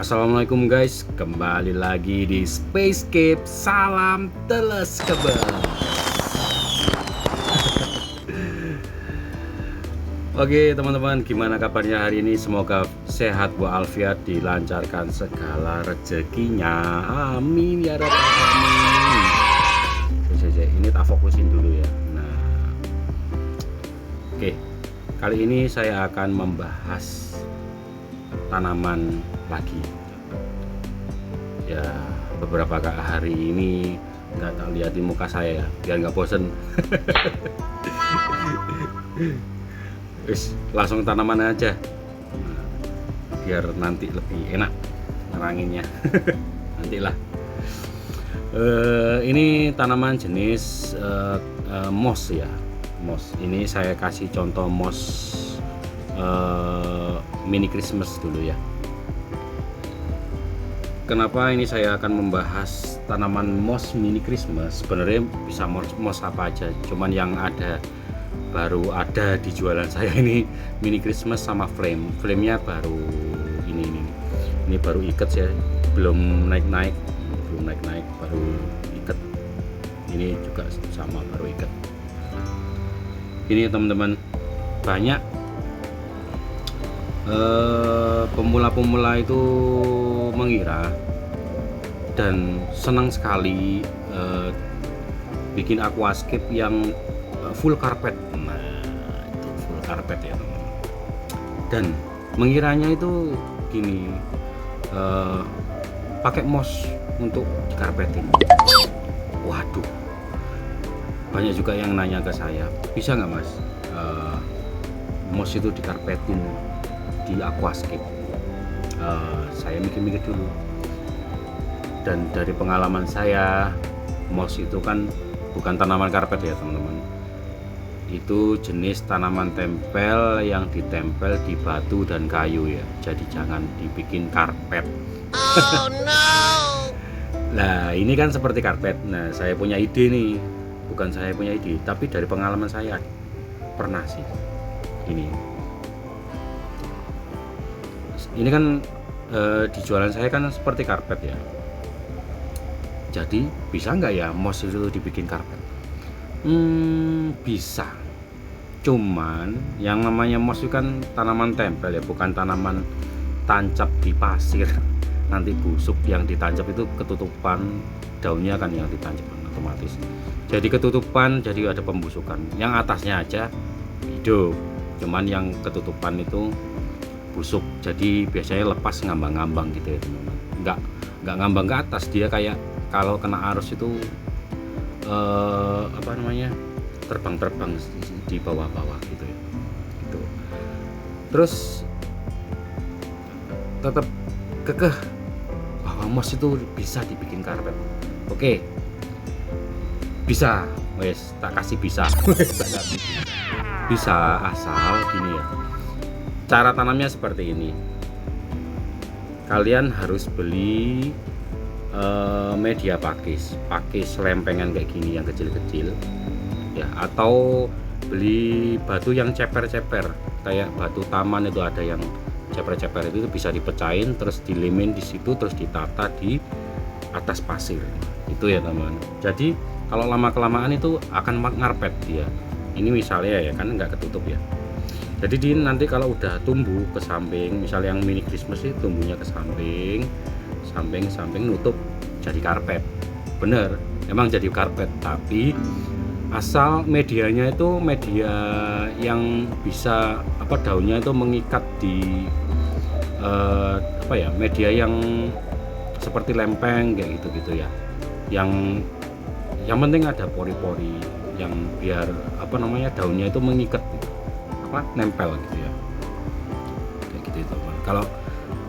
Assalamualaikum guys, kembali lagi di Spacescape. Salam teleskebel. Oke teman-teman, gimana kabarnya hari ini? Semoga sehat walafiat, dilancarkan segala rezekinya. Amin ya rabbal alamin. Ini tak fokusin dulu ya. Nah, oke, kali ini saya akan membahas tanaman lagi. Ya, beberapa hari ini nggak tak lihat di muka saya ya, biar nggak bosen. Wis, langsung tanaman aja. Nah, biar nanti lebih enak neranginnya. Nantilah. Ini tanaman jenis moss ya. Moss. Ini saya kasih contoh moss mini Christmas dulu ya. Kenapa ini saya akan membahas tanaman moss mini Christmas? Sebenarnya bisa moss apa aja, cuman yang baru ada di jualan saya ini mini Christmas sama framenya baru ini baru ikat ya, belum naik baru ikat. Ini juga sama baru ikat. Ini teman-teman, banyak pemula-pemula itu mengira dan senang sekali bikin aquascape yang full carpet. Nah, itu full carpet ya teman-teman. Dan mengiranya itu gini, pakai moss untuk dikarpetin. Waduh, banyak juga yang nanya ke saya, bisa nggak mas moss itu dikarpetin di aquascape? Saya mikir-mikir dulu, dan dari pengalaman saya, moss itu kan bukan tanaman karpet ya teman-teman. Itu jenis tanaman tempel yang ditempel di batu dan kayu ya, jadi jangan dibikin karpet. Oh no. Nah, ini kan seperti karpet. Nah, saya punya ide nih, bukan saya punya ide, tapi dari pengalaman saya pernah sih. Ini kan di jualan saya kan seperti karpet ya. Jadi bisa nggak ya moss itu dibikin karpet? Bisa. Cuman yang namanya moss itu kan tanaman tempel ya, bukan tanaman tancap di pasir. Nanti busuk, yang ditancap itu ketutupan daunnya kan yang ditancap otomatis. Jadi ketutupan, jadi ada pembusukan. Yang atasnya aja hidup, cuman yang ketutupan itu busuk. Jadi biasanya lepas ngambang-ngambang gitu ya teman-teman. Nggak ngambang ke atas, dia kayak kalau kena arus itu terbang-terbang di bawah-bawah gitu ya. Gitu. Terus tetap kekeh bahwa moss itu bisa dibikin karpet. Oke, bisa, wes tak kasih bisa. Bisa, asal gini ya, cara tanamnya seperti ini. Kalian harus beli media pakis lempengan kayak gini yang kecil-kecil ya, atau beli batu yang ceper-ceper kayak batu taman itu, ada yang ceper-ceper itu bisa dipecahin terus dilimin di situ, terus ditata di atas pasir itu ya teman. Jadi kalau lama kelamaan itu akan ngarpet dia. Ini misalnya ya kan nggak ketutup ya, jadi dia nanti kalau udah tumbuh ke samping, misalnya yang mini Christmas itu tumbuhnya ke samping nutup, jadi karpet. Bener, emang jadi karpet, tapi asal medianya itu media yang bisa daunnya itu mengikat di media yang seperti lempeng kayak gitu ya. Yang penting ada pori-pori yang biar daunnya itu mengikat nempel gitu ya, kayak gitu itu. Kalau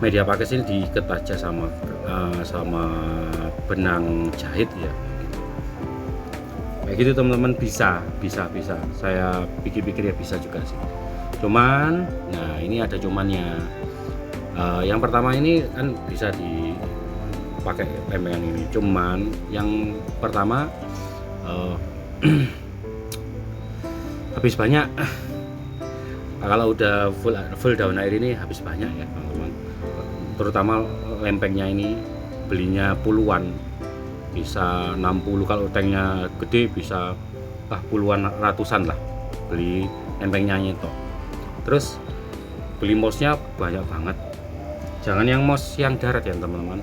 media pakis ini diikat aja sama benang jahit ya, kayak gitu teman-teman. Bisa saya pikir-pikir ya bisa juga sih. Cuman nah ini ada cumannya. Yang pertama ini kan bisa dipakai lempengan ini, cuman yang pertama habis banyak. Kalau udah full daun air ini habis banyak ya teman-teman, terutama lempengnya ini belinya puluhan, bisa 60, kalau tanknya gede bisa puluhan, ratusan lah beli lempengnya itu. Terus beli mouse-nya banyak banget, jangan yang mouse yang darat ya teman-teman.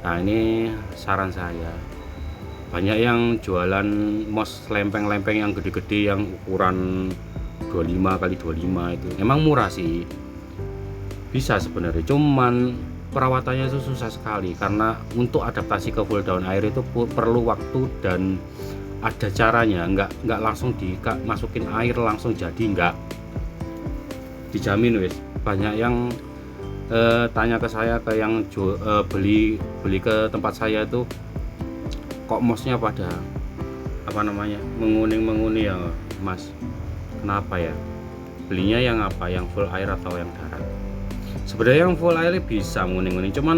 Nah ini saran saya, banyak yang jualan mouse lempeng-lempeng yang gede-gede yang ukuran 25x25 itu emang murah sih, bisa sebenarnya, cuman perawatannya itu susah sekali karena untuk adaptasi ke full down air itu perlu waktu dan ada caranya, nggak langsung masukin air langsung jadi, nggak dijamin wis. Banyak yang tanya ke saya, ke yang beli ke tempat saya itu, kok mouse-nya pada menguning ya mas, kenapa ya, belinya yang apa, yang full air atau yang darat? Sebenarnya yang full air bisa menguning-nguning, cuman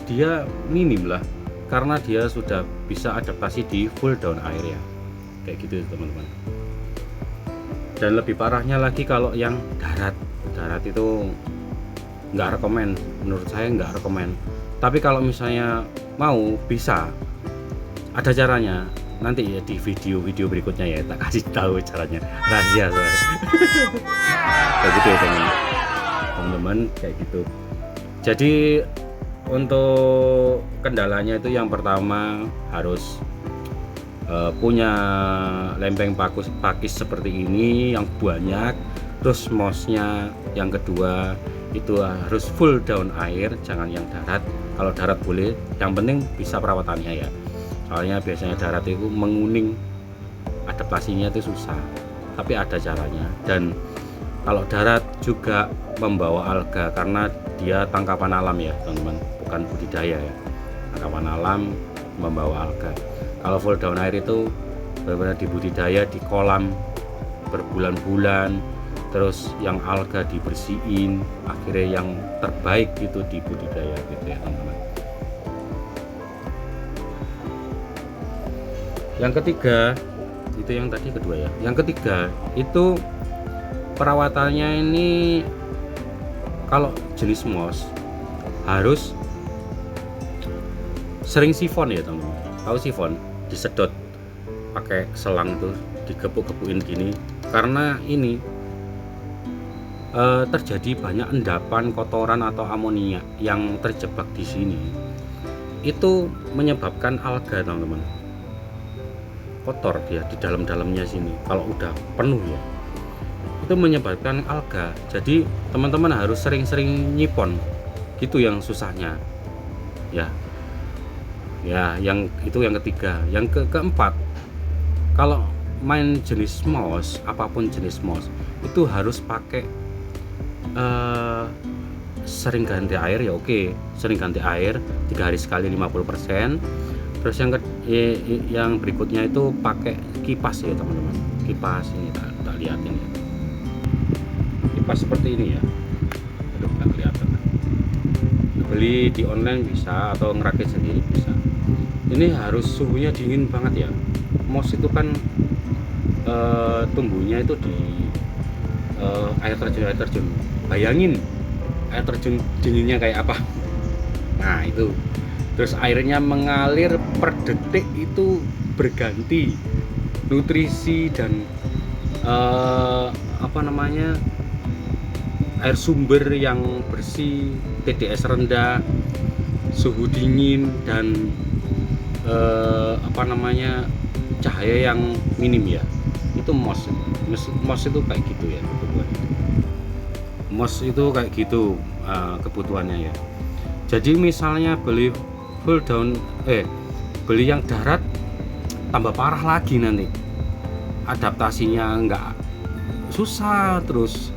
dia minim lah karena dia sudah bisa adaptasi di full down air ya, kayak gitu teman-teman. Dan lebih parahnya lagi kalau yang darat itu nggak rekomen, menurut saya nggak rekomen. Tapi kalau misalnya mau, bisa, ada caranya, nanti ya di video berikutnya ya tak kasih tahu caranya, rahasia soalnya. Kayak gitu ya teman-teman, kayak gitu. Jadi untuk kendalanya itu yang pertama harus punya lempeng pakis seperti ini yang banyak. Terus mouse-nya yang kedua itu harus full down air, jangan yang darat. Kalau darat boleh, yang penting bisa perawatannya ya, soalnya biasanya darat itu menguning, adaptasinya itu susah, tapi ada caranya. Dan kalau darat juga membawa alga karena dia tangkapan alam ya teman-teman, bukan budidaya ya, tangkapan alam membawa alga. Kalau full down air itu benar-benar dibudidaya di kolam berbulan-bulan, terus yang alga dibersihin, akhirnya yang terbaik itu dibudidaya gitu ya teman-teman. Yang ketiga itu, yang tadi kedua ya, yang ketiga itu perawatannya ini, kalau jenis mouse harus sering sifon ya teman-teman. Tahu sifon, disedot pakai selang tuh, digepuk-gepukin gini, karena ini terjadi banyak endapan kotoran atau amonia yang terjebak di sini, itu menyebabkan alga teman-teman, kotor dia di dalamnya sini. Kalau udah penuh ya, itu menyebabkan alga. Jadi teman-teman harus sering-sering nyipon, gitu yang susahnya ya. Yang itu yang ketiga. Yang keempat, kalau main jenis mouse, apapun jenis mouse, itu harus pakai sering ganti air ya. Oke, sering ganti air 3 hari sekali 50%. Terus yang berikutnya itu pakai kipas ya teman-teman. Kipas ini tak liatin ya, kipas seperti ini ya. Aduh, nggak kelihatan. Beli di online bisa, atau ngerakit sendiri bisa. Ini harus suhunya dingin banget ya. Mouse itu kan tumbuhnya itu di air terjun. Bayangin air terjun dinginnya kayak apa. Nah itu, terus airnya mengalir per detik itu berganti, nutrisi dan air sumber yang bersih, TDS rendah, suhu dingin, dan cahaya yang minim ya. Itu mouse itu kayak gitu ya kebutuhannya. Mouse itu kayak gitu kebutuhannya ya. Jadi misalnya beli full down, beli yang darat, tambah parah lagi nanti. Adaptasinya nggak, susah, terus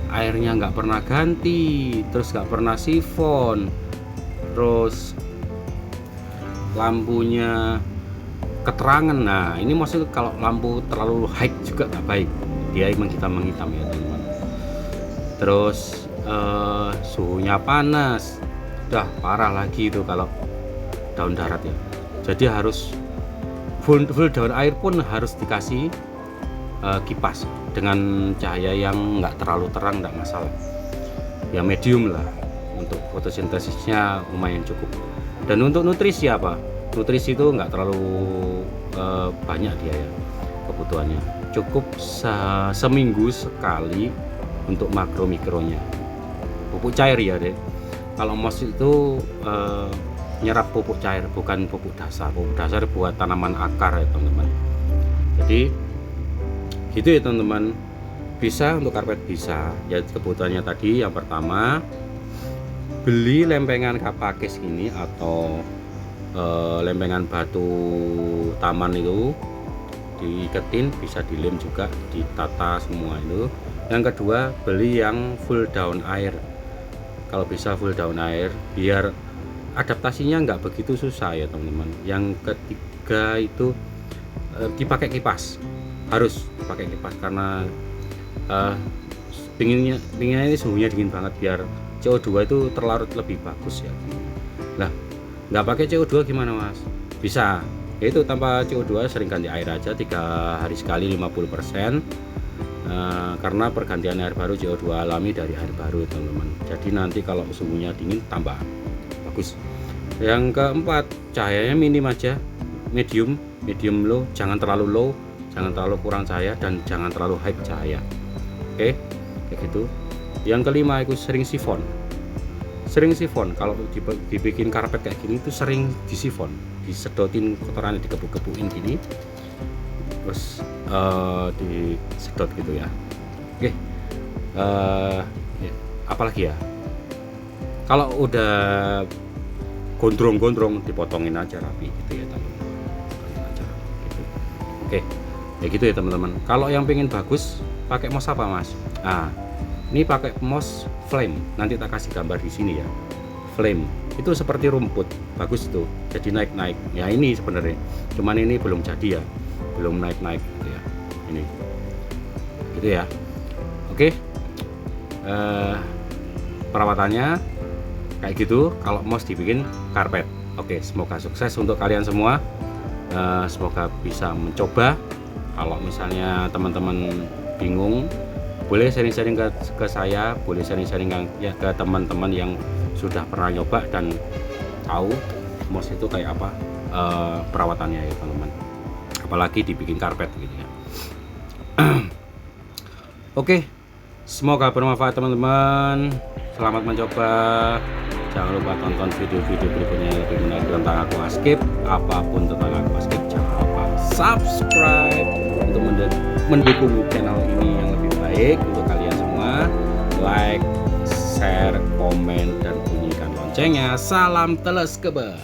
airnya nggak pernah ganti, terus nggak pernah sifon, terus lampunya keterangan. Nah ini maksudnya kalau lampu terlalu high juga nggak baik, dia menghitam ya teman-teman. Terus suhunya panas, udah parah lagi itu kalau daun darat ya. Jadi harus full daun air pun harus dikasih kipas dengan cahaya yang nggak terlalu terang, nggak masalah ya, medium lah, untuk fotosintesisnya lumayan cukup. Dan untuk nutrisi apa? Nutrisi itu nggak terlalu banyak dia ya kebutuhannya, cukup seminggu sekali untuk makro mikronya. Pupuk cair ya deh. Kalau MOS itu nyerap pupuk cair, bukan pupuk dasar. Pupuk dasar buat tanaman akar ya teman-teman. Jadi gitu ya teman-teman. Bisa untuk karpet bisa. Ya kebutuhannya tadi yang pertama beli lempengan kapakis ini atau lempengan batu taman itu diiketin, bisa dilem juga, ditata semua itu. Yang kedua beli yang full daun air, kalau bisa full daun air biar adaptasinya nggak begitu susah ya teman-teman. Yang ketiga itu dipakai kipas, harus dipakai kipas karena pinginnya ini suhunya dingin banget biar CO2 itu terlarut lebih bagus ya. Lah nggak pakai CO2 gimana mas? Bisa, yaitu tanpa CO2 sering ganti air aja 3 hari sekali 50%, karena pergantian air baru CO2 alami dari air baru teman-teman. Jadi nanti kalau suhunya dingin tambah bagus. Yang keempat cahayanya minim aja, medium low, jangan terlalu low, jangan terlalu kurang cahaya, dan jangan terlalu high cahaya. Oke, kayak gitu. Yang kelima itu sering sifon. Kalau dibikin karpet kayak gini itu sering disifon, disedotin kotorannya, dikepuk-kepukin gini terus disedot gitu ya. Oke, ya, apalagi ya, kalau udah gondrong dipotongin aja rapi gitu ya teman-teman. Gitu. Oke, ya gitu ya teman-teman. Kalau yang pengen bagus pakai MOS apa mas? Nah, ini pakai MOS flame, nanti tak kasih gambar di sini ya. Flame itu seperti rumput, bagus tuh, jadi naik ya. Ini sebenarnya cuman ini belum jadi ya, belum naik gitu ya, ini gitu ya. Oke, perawatannya kayak gitu kalau MOS dibikin karpet. Oke, semoga sukses untuk kalian semua, semoga bisa mencoba. Kalau misalnya teman-teman bingung, boleh sharing-sharing ke saya, boleh sharing-sharing ya ke teman-teman yang sudah pernah nyoba dan tahu MOS itu kayak apa perawatannya ya teman-teman, apalagi dibikin karpet gitu ya. Oke, semoga bermanfaat teman-teman, selamat mencoba. Jangan lupa tonton video-video berikutnya yang lebih menarik tentang aquascape, apapun tentang aquascape. Jangan lupa subscribe untuk mendukung channel ini yang lebih baik untuk kalian semua. Like, share, komen, dan bunyikan loncengnya. Salam teles kebas.